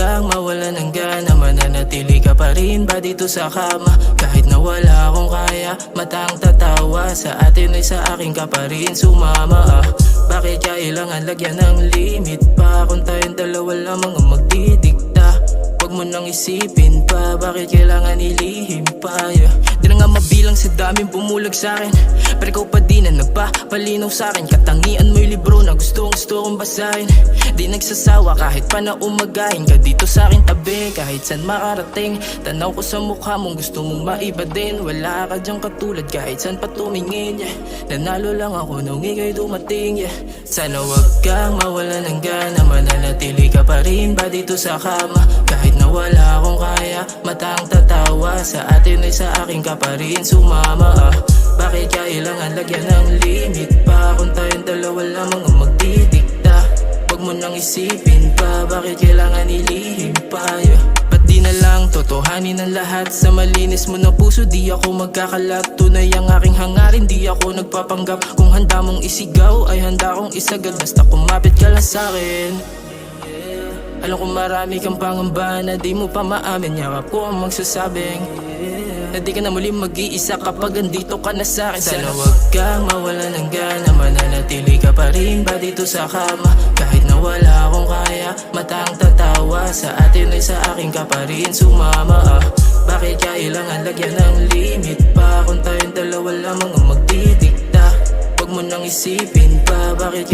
kang mawalan ng gana, mananatili ka pa rin ba dito sa kama? Kahit na wala akong kaya, matang tatawa. Sa atin ay sa akin ka pa rin sumama. Bakit kailangan lagyan ng limit pa? Kung tayong dalawa lamang ang magdidikta, wag mo nang isipin pa. Bakit kailangan ilihim pa? Di na nga mabilang sa daming bumulag sa'kin, pero ikaw pa din na nagpapalinaw sa'kin. Katangian mo'y libro na gusto kong basahin. Di nagsasawa kahit pa na umagahin ka dito sa'kin tabi. Kahit saan makarating, tanaw ko sa mukha mong gusto mong maiba din. Wala ka dyang katulad kahit saan pa tumingin, Nanalo lang ako nung ika'y dumating, Sana wag kang mawalan ng gana, mananatili ka pa rin ba dito sa kama? Kahit na wala akong kaya, matang tatawa. Sa atin ay sa akin ka pa rin sumama. Bakit kailangan lagyan ng limit pa? Kung tayong dalawa lamang ang magdidikta, wag mo nang isipin pa. Bakit kailangan ilihim pa? Ba't di na lang totohanin ang lahat? Sa malinis mo na puso di ako magkakalat. Tunay ang aking hangarin, di ako nagpapanggap. Kung handa mong isigaw ay handa kong isagad. Basta kumapit ka lang sa'kin. Alam ko marami kang pangamba na di mo pa maamin. Yakap ko ang magsasabing na di ka na muli mag-iisa kapag andito ka na sa'kin. Sana wag kang mawalan ng gana, mananatili ka pa rin ba dito sa kama? Kahit na wala akong kaya, matang tatawa. Sa atin ay sa akin ka pa rin sumama. Bakit kailangan lagyan ng limit pa? Kung tayong dalawa lamang ang magdidikta, wag mo nang isipin pa. Bakit